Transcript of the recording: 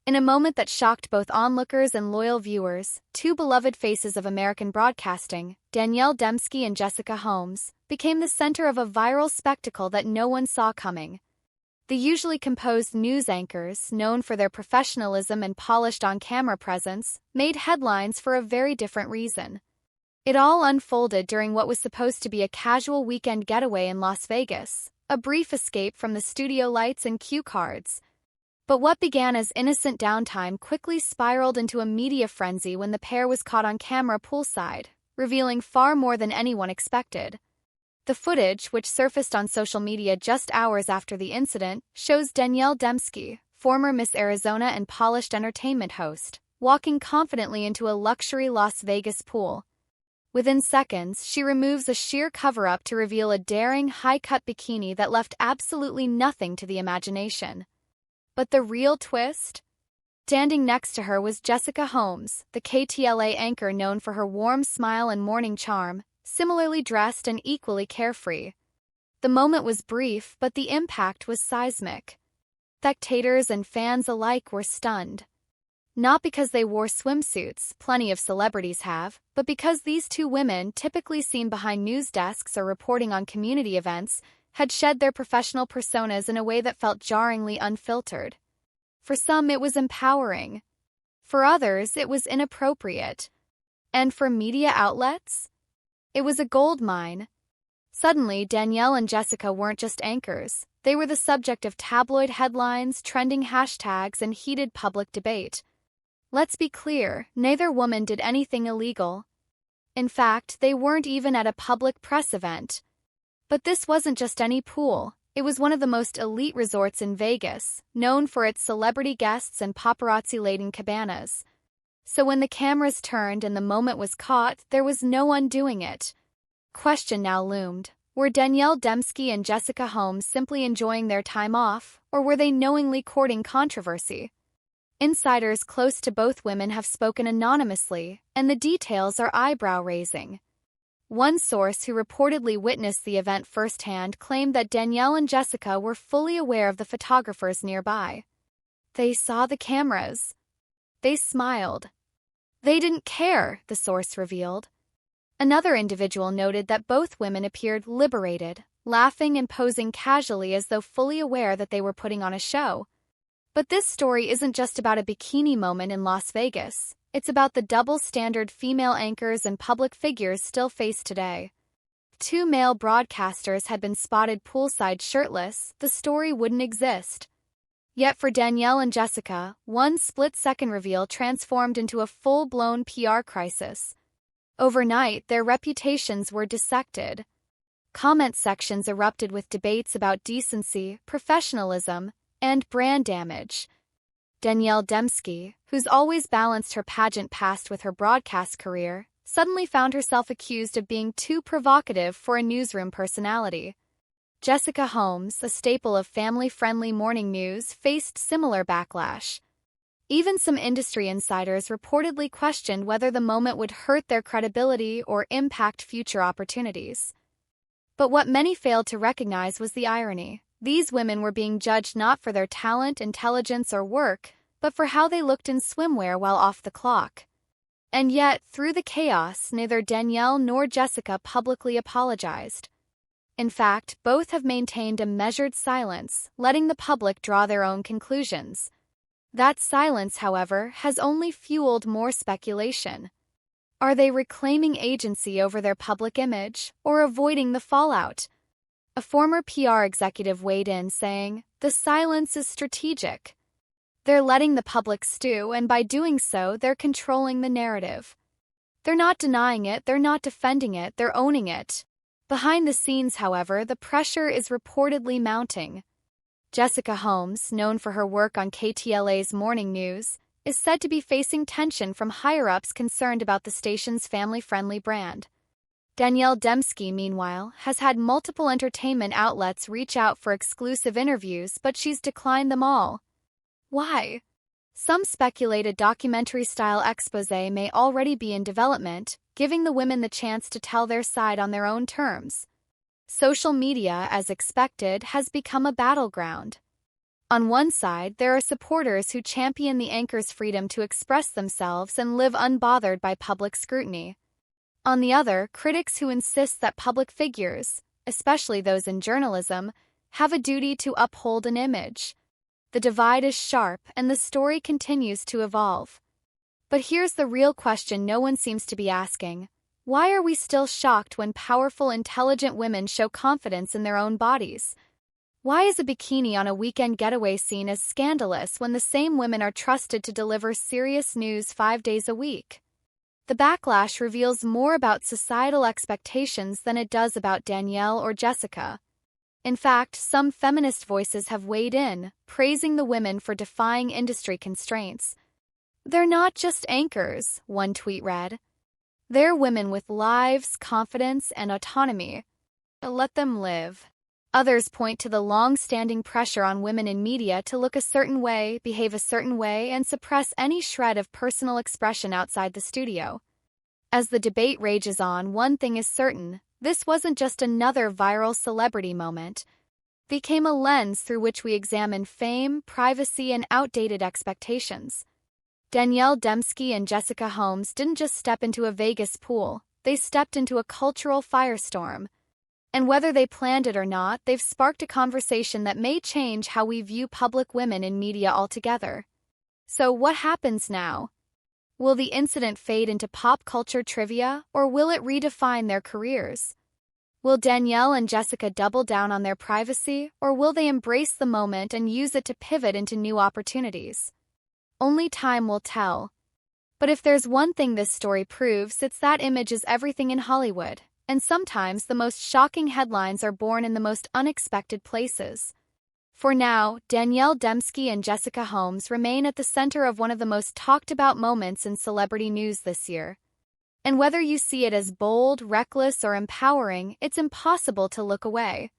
In a moment that shocked both onlookers and loyal viewers, two beloved faces of American broadcasting, Danielle Demski and Jessica Holmes, became the center of a viral spectacle that no one saw coming. The usually composed news anchors, known for their professionalism and polished on-camera presence, made headlines for a very different reason. It all unfolded during what was supposed to be a casual weekend getaway in Las Vegas, a brief escape from the studio lights and cue cards. But what began as innocent downtime quickly spiraled into a media frenzy when the pair was caught on camera poolside, revealing far more than anyone expected. The footage, which surfaced on social media just hours after the incident, shows Danielle Demski, former Miss Arizona and polished entertainment host, walking confidently into a luxury Las Vegas pool. Within seconds, she removes a sheer cover-up to reveal a daring, high-cut bikini that left absolutely nothing to the imagination. But the real twist? Standing next to her was Jessica Holmes, the KTLA anchor known for her warm smile and morning charm, similarly dressed and equally carefree. The moment was brief, but the impact was seismic. Spectators and fans alike were stunned. Not because they wore swimsuits, plenty of celebrities have, but because these two women, typically seen behind news desks or reporting on community events, had shed their professional personas in a way that felt jarringly unfiltered. For some, it was empowering. For others, it was inappropriate. And for media outlets, it was a goldmine. Suddenly, Danielle and Jessica weren't just anchors. They were the subject of tabloid headlines, trending hashtags, and heated public debate. Let's be clear, neither woman did anything illegal. In fact, they weren't even at a public press event. But this wasn't just any pool. It was one of the most elite resorts in Vegas, known for its celebrity guests and paparazzi-laden cabanas. So when the cameras turned and the moment was caught, there was no undoing it. Question now loomed. Were Danielle Demski and Jessica Holmes simply enjoying their time off, or were they knowingly courting controversy? Insiders close to both women have spoken anonymously, and the details are eyebrow-raising. One source who reportedly witnessed the event firsthand claimed that Danielle and Jessica were fully aware of the photographers nearby. They saw the cameras. They smiled. They didn't care, the source revealed. Another individual noted that both women appeared liberated, laughing and posing casually as though fully aware that they were putting on a show. But this story isn't just about a bikini moment in Las Vegas. It's about the double standard female anchors and public figures still face today. If two male broadcasters had been spotted poolside shirtless, the story wouldn't exist. Yet for Danielle and Jessica, one split-second reveal transformed into a full-blown PR crisis. Overnight, their reputations were dissected. Comment sections erupted with debates about decency, professionalism, and brand damage. Danielle Demski, who's always balanced her pageant past with her broadcast career, suddenly found herself accused of being too provocative for a newsroom personality. Jessica Holmes, a staple of family-friendly morning news, faced similar backlash. Even some industry insiders reportedly questioned whether the moment would hurt their credibility or impact future opportunities. But what many failed to recognize was the irony. These women were being judged not for their talent, intelligence, or work, but for how they looked in swimwear while off the clock. And yet, through the chaos, neither Danielle nor Jessica publicly apologized. In fact, both have maintained a measured silence, letting the public draw their own conclusions. That silence, however, has only fueled more speculation. Are they reclaiming agency over their public image, or avoiding the fallout? A former PR executive weighed in, saying, "The silence is strategic. They're letting the public stew, and by doing so, they're controlling the narrative. They're not denying it, they're not defending it, they're owning it." Behind the scenes, however, the pressure is reportedly mounting. Jessica Holmes, known for her work on KTLA's morning news, is said to be facing tension from higher-ups concerned about the station's family-friendly brand. Danielle Demski, meanwhile, has had multiple entertainment outlets reach out for exclusive interviews, but she's declined them all. Why? Some speculate a documentary-style exposé may already be in development, giving the women the chance to tell their side on their own terms. Social media, as expected, has become a battleground. On one side, there are supporters who champion the anchor's freedom to express themselves and live unbothered by public scrutiny. On the other, critics who insist that public figures, especially those in journalism, have a duty to uphold an image. The divide is sharp, and the story continues to evolve. But here's the real question no one seems to be asking. Why are we still shocked when powerful, intelligent women show confidence in their own bodies? Why is a bikini on a weekend getaway seen as scandalous when the same women are trusted to deliver serious news 5 days a week? The backlash reveals more about societal expectations than it does about Danielle or Jessica. In fact, some feminist voices have weighed in, praising the women for defying industry constraints. "They're not just anchors," one tweet read. "They're women with lives, confidence, and autonomy. Let them live." Others point to the long-standing pressure on women in media to look a certain way, behave a certain way, and suppress any shred of personal expression outside the studio. As the debate rages on, one thing is certain: this wasn't just another viral celebrity moment. It became a lens through which we examine fame, privacy, and outdated expectations. Danielle Demski and Jessica Holmes didn't just step into a Vegas pool, they stepped into a cultural firestorm. And whether they planned it or not, they've sparked a conversation that may change how we view public women in media altogether. So what happens now? Will the incident fade into pop culture trivia, or will it redefine their careers? Will Danielle and Jessica double down on their privacy, or will they embrace the moment and use it to pivot into new opportunities? Only time will tell. But if there's one thing this story proves, it's that image is everything in Hollywood, and sometimes the most shocking headlines are born in the most unexpected places. For now, Danielle Demski and Jessica Holmes remain at the center of one of the most talked about moments in celebrity news this year. And whether you see it as bold, reckless, or empowering, it's impossible to look away.